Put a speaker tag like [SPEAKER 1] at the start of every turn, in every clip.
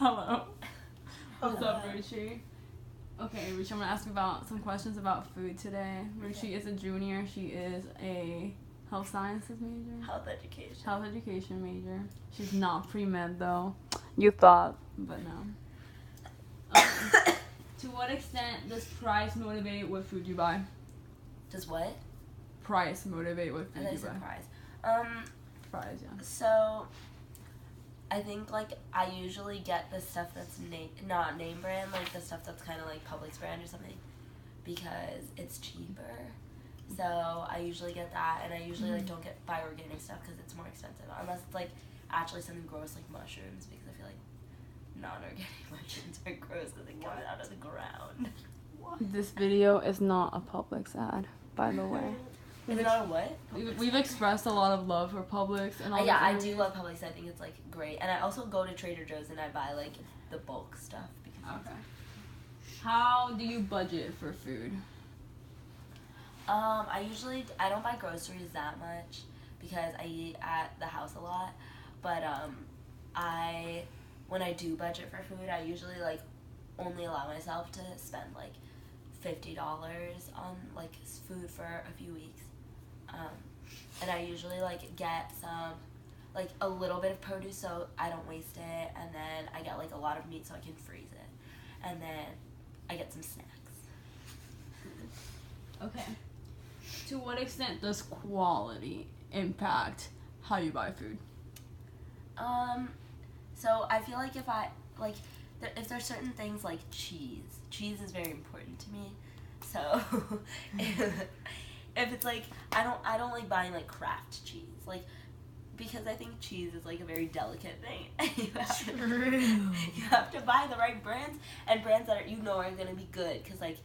[SPEAKER 1] Hello. What's up, Ruchi? Okay, Ruchi, I'm gonna ask you about some questions about food today. Ruchi is a junior. She is a health sciences major. Health education major. She's not pre-med though. You thought, but no. To what extent does price motivate what food you buy?
[SPEAKER 2] Does what?
[SPEAKER 1] Price motivate what food you buy.
[SPEAKER 2] Price.
[SPEAKER 1] Price, yeah.
[SPEAKER 2] So, I think, like, I usually get the stuff that's not name brand, like the stuff that's kind of like Publix brand or something, because it's cheaper. So, I usually get that, and I usually, like, don't buy organic stuff because it's more expensive, unless it's, like, actually something gross like mushrooms, because I feel like non-organic mushrooms are gross because they come out of the ground.
[SPEAKER 1] This video is not a Publix ad, by the way.
[SPEAKER 2] Is it not a what?
[SPEAKER 1] We've expressed a lot of love for Publix and all.
[SPEAKER 2] Yeah, I do love Publix. I think it's like great, and I also go to Trader Joe's and I buy like the bulk stuff.
[SPEAKER 1] Okay. How do you budget for food?
[SPEAKER 2] I don't buy groceries that much because I eat at the house a lot, but when I do budget for food, I usually like only allow myself to spend like $50 on like food for a few weeks. And I usually like get some, like a little bit of produce so I don't waste it, and then I get like a lot of meat so I can freeze it, and then I get some snacks.
[SPEAKER 1] Okay. To what extent does quality impact how you buy food?
[SPEAKER 2] So I feel like if there's certain things like cheese is very important to me. So if it's like I don't like buying like Kraft cheese, like, because I think cheese is like a very delicate thing. You have to buy the right brands, and brands that are gonna be good, because like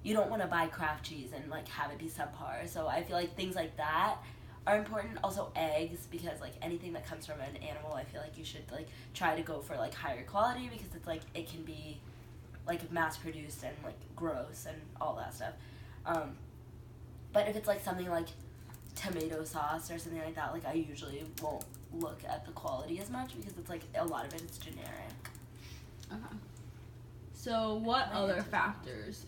[SPEAKER 2] you don't want to buy Kraft cheese and like have it be subpar. So I feel like things like that are important. Also eggs, because like anything that comes from an animal, I feel like you should like try to go for like higher quality, because it's like it can be like mass produced and like gross and all that stuff. But if it's like something like tomato sauce or something like that, like I usually won't look at the quality as much, because it's like a lot of it is generic.
[SPEAKER 1] Okay. So what other factors?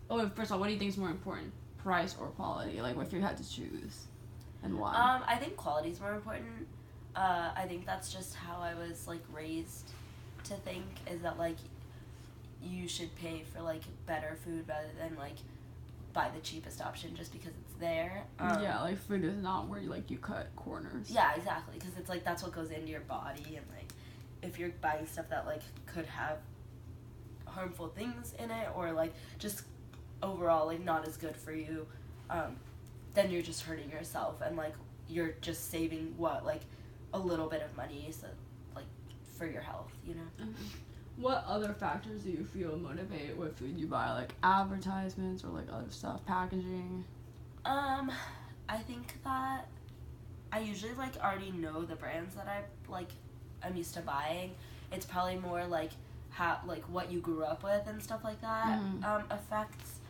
[SPEAKER 1] Oh, first of all, what do you think is more important, price or quality? Like, if you had to choose, and why?
[SPEAKER 2] I think quality is more important. I think that's just how I was like raised to think, is that like you should pay for like better food rather than like buy the cheapest option just because it's there.
[SPEAKER 1] Yeah, like food is not where you cut corners.
[SPEAKER 2] Yeah, exactly, because it's like that's what goes into your body, and like if you're buying stuff that like could have harmful things in it, or like just overall like not as good for you, then you're just hurting yourself, and like you're just saving like a little bit of money, so like for your health, you know.
[SPEAKER 1] Mm-hmm. What other factors do you feel motivate what food you buy, like advertisements or like other stuff, packaging?
[SPEAKER 2] I think that I usually like already know the brands that I'm used to buying. It's probably more like how like what you grew up with and stuff like that affects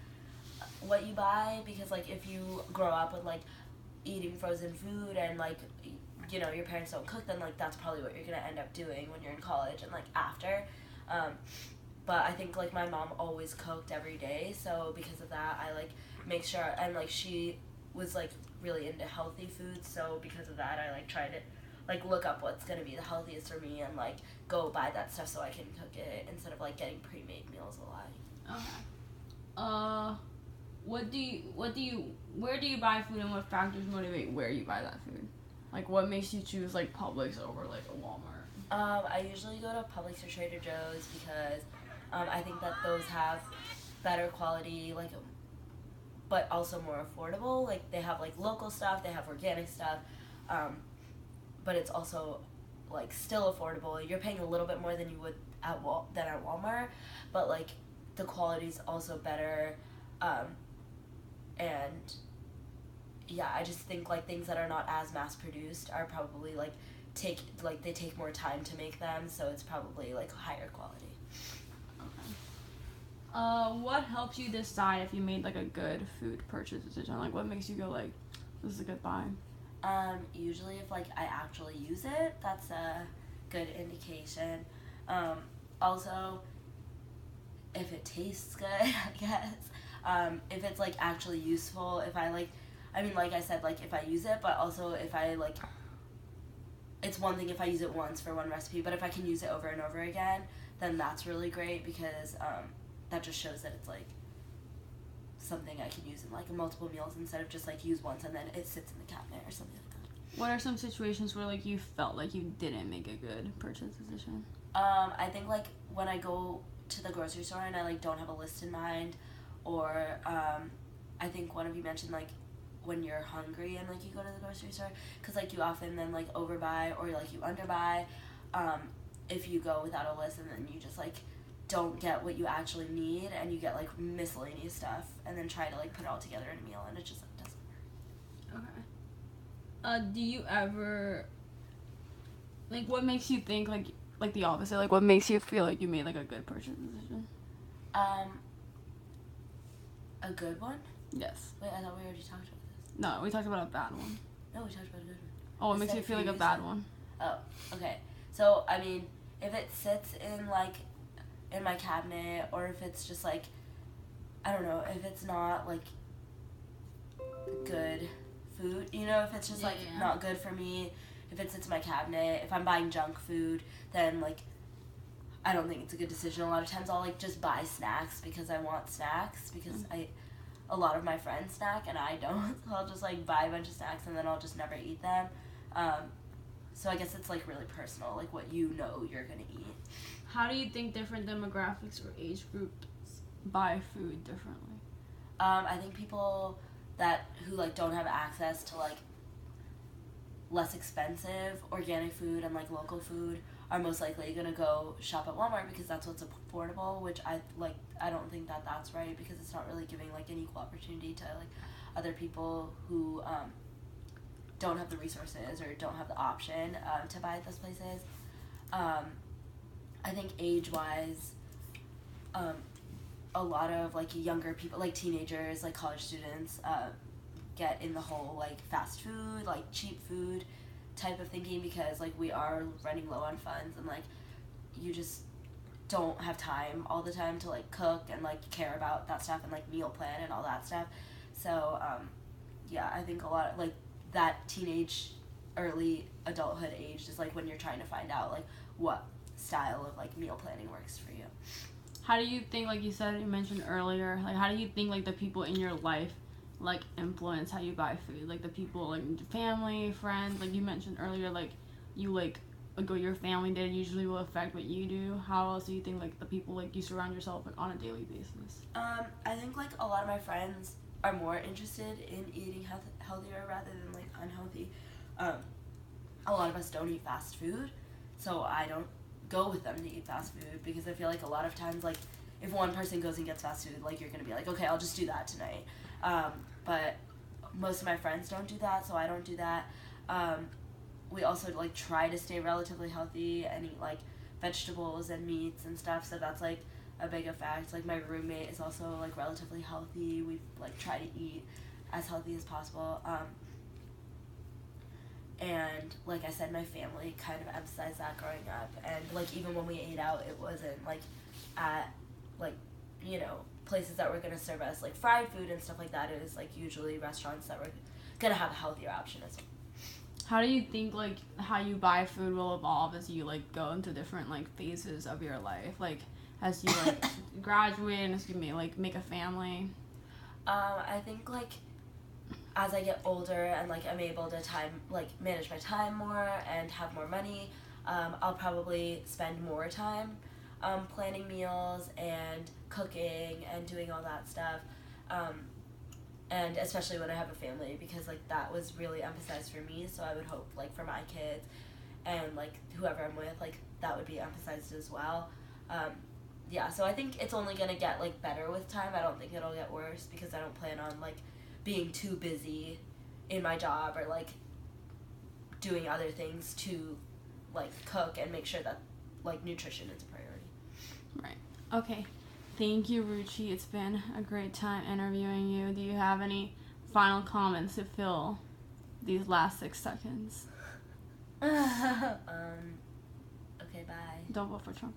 [SPEAKER 2] what you buy, because like if you grow up with like eating frozen food and like your parents don't cook, then like that's probably what you're gonna end up doing when you're in college and like after. But I think like my mom always cooked every day, so because of that I like make sure, and like she was like really into healthy foods, so because of that I like try to like look up what's gonna be the healthiest for me and like go buy that stuff so I can cook it instead of like getting pre-made meals a lot.
[SPEAKER 1] Okay. Where do you buy food, and what factors motivate where you buy that food? Like, what makes you choose like Publix over like a Walmart?
[SPEAKER 2] I usually go to Publix or Trader Joe's because I think that those have better quality, like, but also more affordable. Like, they have like local stuff, they have organic stuff, but it's also like still affordable. You're paying a little bit more than you would at Walmart, but like the quality's also better, and yeah, I just think like things that are not as mass produced are probably like they take more time to make them, so it's probably like higher quality.
[SPEAKER 1] Okay. What helps you decide if you made like a good food purchase decision? Like, what makes you go like, this is a good buy?
[SPEAKER 2] Usually if like I actually use it, that's a good indication. Also, if it tastes good, I guess. If it's, like, actually useful, if I, like, I mean, like I said, like, if I use it, but also if I, like, it's one thing if I use it once for one recipe, but if I can use it over and over again, then that's really great because that just shows that it's, like, something I can use in, like, multiple meals instead of just, like, use once and then it sits in the cabinet or something like that.
[SPEAKER 1] What are some situations where, like, you felt like you didn't make a good purchase decision?
[SPEAKER 2] I think, like, when I go to the grocery store and I, like, don't have a list in mind, or I think one of you mentioned, like, when you're hungry and, like, you go to the grocery store, because, like, you often then, like, overbuy or, like, you underbuy if you go without a list, and then you just, like, don't get what you actually need and you get, like, miscellaneous stuff and then try to, like, put it all together in a meal and it just, like, doesn't
[SPEAKER 1] work. Okay. Do you ever, like, what makes you think, like the opposite, like, what makes you feel like you made, like, a good purchase decision?
[SPEAKER 2] A good one?
[SPEAKER 1] Yes.
[SPEAKER 2] Wait, I thought we already talked about this.
[SPEAKER 1] No, we talked about a bad one.
[SPEAKER 2] No, we talked about a good one.
[SPEAKER 1] Oh, what makes you feel like a bad one?
[SPEAKER 2] Oh, okay. So, I mean, if it sits in, like, in my cabinet, or if it's just, like, I don't know, if it's not, like, good food, you know, if it's just, like, not good for me, if it sits in my cabinet, if I'm buying junk food, then, like, I don't think it's a good decision. A lot of times I'll, like, just buy snacks because I want snacks, because a lot of my friends snack and I don't. So I'll just, like, buy a bunch of snacks and then I'll just never eat them. So I guess it's, like, really personal, like, what you know you're gonna eat.
[SPEAKER 1] How do you think different demographics or age groups buy food differently?
[SPEAKER 2] I think people who, like, don't have access to, like, less expensive organic food and, like, local food are most likely gonna go shop at Walmart because that's what's affordable, which I don't think that that's right, because it's not really giving, like, an equal opportunity to, like, other people who don't have the resources or don't have the option to buy at those places. I think age-wise, a lot of, like, younger people, like teenagers, like college students, get in the whole, like, fast food, like, cheap food type of thinking, because, like, we are running low on funds and, like, you just don't have time all the time to, like, cook and, like, care about that stuff and, like, meal plan and all that stuff. So, yeah, I think a lot of, like, that teenage, early adulthood age is, like, when you're trying to find out, like, what style of, like, meal planning works for you.
[SPEAKER 1] How do you think, like you said, you mentioned earlier, like, how do you think, like, the people in your life, like, influence how you buy food? Like, the people, like, family, friends, like you mentioned earlier, like, you, like what your family did usually will affect what you do. How else do you think, like, the people, like, you surround yourself, like, on a daily basis?
[SPEAKER 2] I think, like, a lot of my friends are more interested in eating healthier rather than, like, unhealthy. A lot of us don't eat fast food, so I don't go with them to eat fast food, because I feel like a lot of times, like, if one person goes and gets fast food, like, you're gonna be like, okay, I'll just do that tonight. But most of my friends don't do that, so I don't do that. We also, like, try to stay relatively healthy and eat, like, vegetables and meats and stuff, so that's, like, a big effect. Like, my roommate is also, like, relatively healthy. We, like, try to eat as healthy as possible. And, like I said, my family kind of emphasized that growing up. And, like, even when we ate out, it wasn't, like, at, like, you know, places that were going to serve us, like, fried food and stuff like that. It was, like, usually restaurants that were going to have a healthier option as well.
[SPEAKER 1] How do you think, like, how you buy food will evolve as you, like, go into different, like, phases of your life? Like, as you, like, graduate and as you make a family?
[SPEAKER 2] I think, like, as I get older and, like, I'm able to manage my time more and have more money, I'll probably spend more time planning meals and cooking and doing all that stuff. And especially when I have a family, because, like, that was really emphasized for me, so I would hope, like, for my kids and, like, whoever I'm with, like, that would be emphasized as well. Yeah, so I think it's only gonna get, like, better with time. I don't think it'll get worse, because I don't plan on, like, being too busy in my job or, like, doing other things to, like, cook and make sure that, like, nutrition is a priority.
[SPEAKER 1] Right. Okay. Thank you, Ruchi. It's been a great time interviewing you. Do you have any final comments to fill these last 6 seconds?
[SPEAKER 2] Okay, Okay, bye.
[SPEAKER 1] Don't vote for Trump.